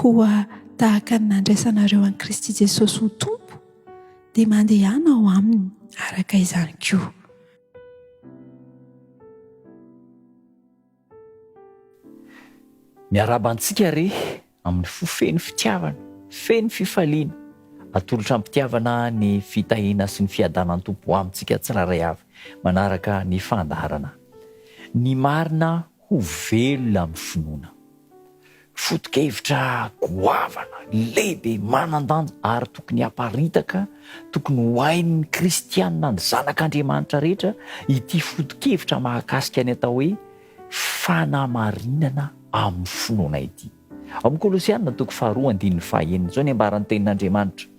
koa tahaka ny nandraisanareo an'i Kristy Jesosy ho tompo dia mandehana ao aminy araka izany koa. Miarabantsika re amin'ny fofeny fitiavana, feny fifaliana, atolotra ampitiavana ny fitahina sy ny fiadanan'ny tompo amintsika tsiraray avy manaraka ny fandaharana. Ny marina ho velona amin'ny finoana. Foto-kevitra goavana, lehibe, manan-danja ary tokony hamparitaka, tokony ho hain'ny kristianina ny zanak'Andriamanitra rehetra ity foto-kevitra mahakasika ny atao hoe fanamarinana amin'ny finoana ity. Amin'ny Kolosianina toko 4:1 zao ny ambaran'ny tenin'Andriamanitra.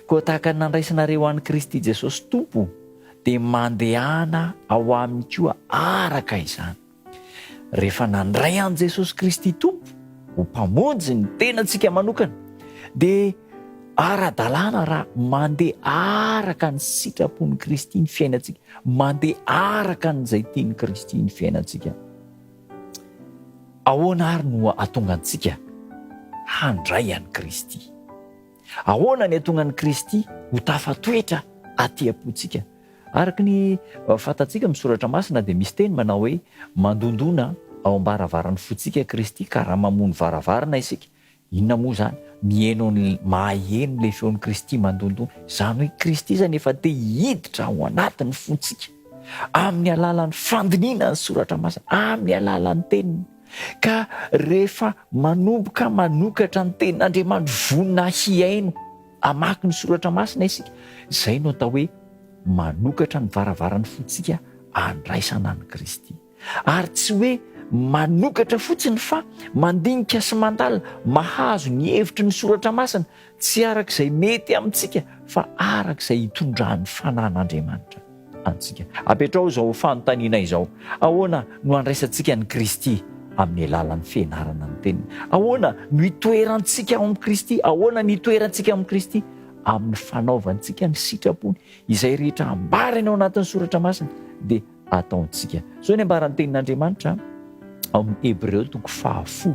Koa tahaka ny nandraisanareo an'i Kristy Jesosy tompo dia mandehana ao aminy koa araka izany. Rehefa nandray an' Jesosy Kristy tompo ho mpamonjy ny tenantsika manokana dia ara-dalàna raha mandeha araka ny sitrapon'ny Kristy ny fiainantsika, mandeha araka n'izay tian'ny Kristy ny fiainantsika. Ahoana ary no atonga antsika handray an'i Kristy? Ahoana ny atonga an'i Kristy ho tafatoetra aty-pontsika? Araka ny fantatsika misoratra masina dia misy teny manao hoe mandondona ao am-baravarany fotsika Kristy ka raha mamono varavarana isika. Inona moa zany? Mihaino maheno ilay feon'i Kristy mandondona. Izany hoe Kristy zany efa te hiditra ao anatin'ny fontsika amin'ny alalan'ny fandiniana ny soratra masina, amin'ny alalan'ny teniny. Ka rehefa manomboka manokatra ny tenin'Andriamanitra vonina hiaino amaky ny soratra masina isika, izay no atao hoe manokatra ny varavaran'ny fontsika andraisana an'i Kristy. Ary tsy hoe manokatra fotsiny fa mandinika sy mandalina mahazo ny hevitry ny soratra masina, tsy arak'izay mety amintsika fa arak'izay hitondrahan'ny fanan'Andriamanitra antsika. Apetrao izao fanontaniana izao: ahoana no andraisantsika ny Kristy amin'ny alalan'ny fianarana ny teniny? Ahoana no hitoerantsika ao amin'ny Kristy? Ahoana no hitoerantsika amin'ny Kristy? Amin'ny fanaovantsika ny sitrapony izay rehetra ambarany ao anatin'ny soratra masina dia ataontsika. Zao ny ambaran'ny tenin'Andriamanitra amin'ny Hebreo toko 10:7.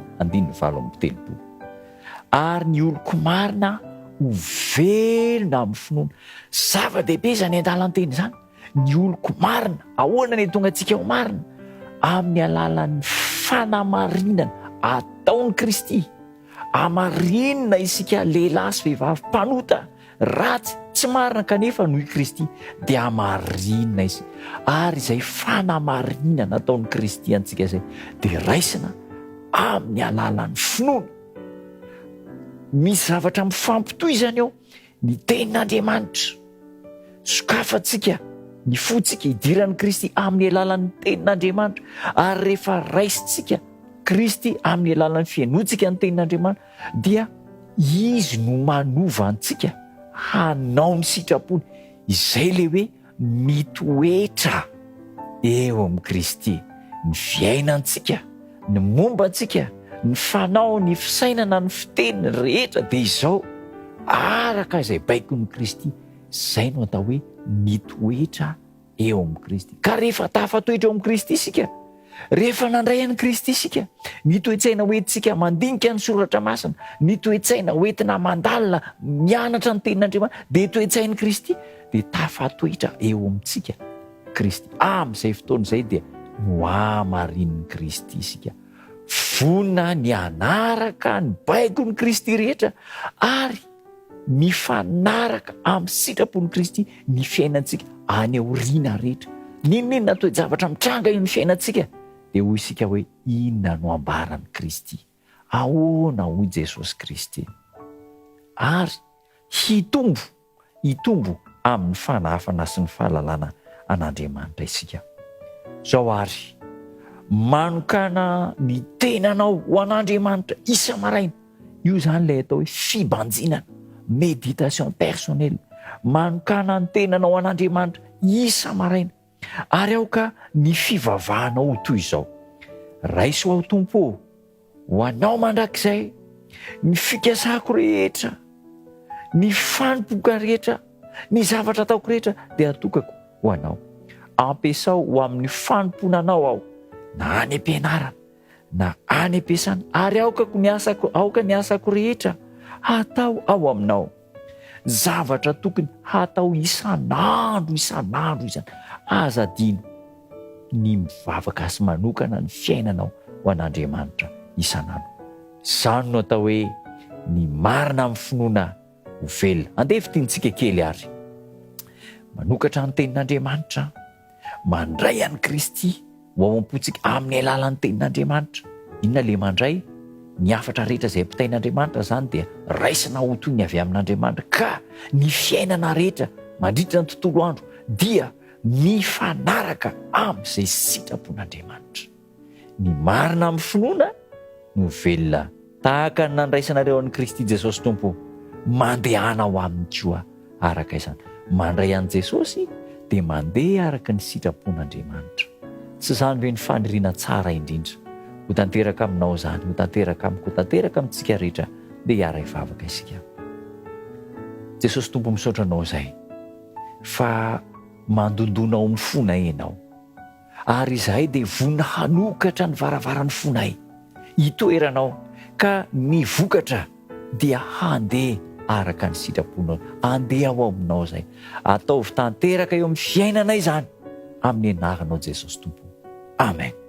Ary ny oloko marina ho velona amin'ny finoana. Zava-dehibe zany an-dalan'ny teny zany. Ny oloko marina, ahoana ny tonga antsika ho marina? Amin'ny alalan'ny fanamarinana ataon'i Kristy. Amarinina isika lehilahy sy vehivavy mpanota ratsy tsy marina kanefa noho i Kristy dia amarinina isika. Ary izay fanamarinana ataon'i Kristy antsika izay dia raisina amin'ny alalan'ny finoana. Misy zavatra mifampitohy zany ao. Ny tenin'Andriamanitra sokafantsika ny fontsika hidiran'i Kristy amin'ny alalan'ny tenin'Andriamanitra. Ary rehefa raisitsika Kristy amin'ny alalan'ny fiainoantsika ny tenin'Andriamanitra dia izy no manova antsika hanao ny sitrapony izay le hoe mitoetra eo amin'ny Kristy. Ny fiainantsika, ny mombantsika, ny fanao, ny fisainana, ny fiteny rehetra dia izao araka izay baikon'i Kristy. Izay no atao hoe mitoetra eo amin'ny Kristy. Ka rehefa tafatoetra eo amin'ny Kristy isika, rehefa nandray an'i Kristy isika, ny toe-tsaina hoentintsika mandinika ny soratra masina, ny toe-tsaina hoentina mandalina mianatra ny tenin'Andriamanitra dia toe-tsain'i Kristy, dia tafatoetra eo amintsika Kristy. Amin'izay fotoana izay dia no amarin'i Kristy isika. Vonina ny anaraka ny baikon'i Kristy rehetra ary mifanaraka amin'ny sitrapon'i Kristy ny fiainantsika any aoriana rehetra. Ninona toe-javatra mitranga eo ny fiainantsika dia hoy isika hoe inona no ambaran'i Kristy, ahoana hoy Jesosy Kristy, ary hitombo amin'ny fanahafana sy ny fahalalana an'Andriamanitra isika. Zao ary manokana ny tenanao ho an'Andriamanitra isa maraina. Io zany ilay atao hoe fibanjinana, méditation personnelle. Manokana ny tenanao an'Andriamanitra isa maraina. Ary aoka ny fivavahanao toy izao: raiso ao Tompo, ho anao mandrakizay ny fikasako rehetra, ny fanompoka rehetra, ny zavatra ataoko rehetra dia atokako ho anao. Ampiasao ho amin'ny fanomponanao aho, na any am-pianarana, na any ampiasana ary aoka ny asako rehetra hatao ao aminao. Zavatra tokony hatao isan'andro izany. Azadino ny mivavaka sy manokana ny fiainanao ho an'Andriamanitra isan'andro. Izany no atao hoe ny marina amin'ny finoana ho velona. Andeha fitiantsika kely ary. Manokatra ny tenin'Andriamanitra, mandray an'i Kristy ho ao am-pontsika amin'ny alalan'ny tenin'Andriamanitra. Inona le mandray? Ny afatra rehetra izay apitain'Andriamanitra zany dia raisina ho toy ny avy amin'Andriamanitra, ka ny fiainana rehetra mandritra ny tontolo andro dia mifanaraka amin'izay sitrapon'Andriamanitra. Ny marina amin'ny finoana no velona, tahaka ny nandraisanareo an'i Kristy Jesosy Tompo, mandehana ho aminy koa araka izany. Mandray an'i Jesosy dia mandeha araka ny sitrapon'Andriamanitra. Tsy izany hoe ny faniriana tsara indrindra. Ho tanteraka aminao zany, ho tanteraka amiko, ho tanteraka amintsika rehetra, dia hiara hivavaka isika. Jesosy Tompo, misaotra anao izay fa mandondonao amin'ny fonay ianao, ary izahay dia vonina hanokatra ny varavaran'ny fonay, hitoeranao ka ny vokatra dia handeha araka ny sitraponao, handeha ao aminao izay. Ataovy tanteraka eo amin'ny fiainanay izany, amin'ny anaranao Jesosy Tompo. Amen.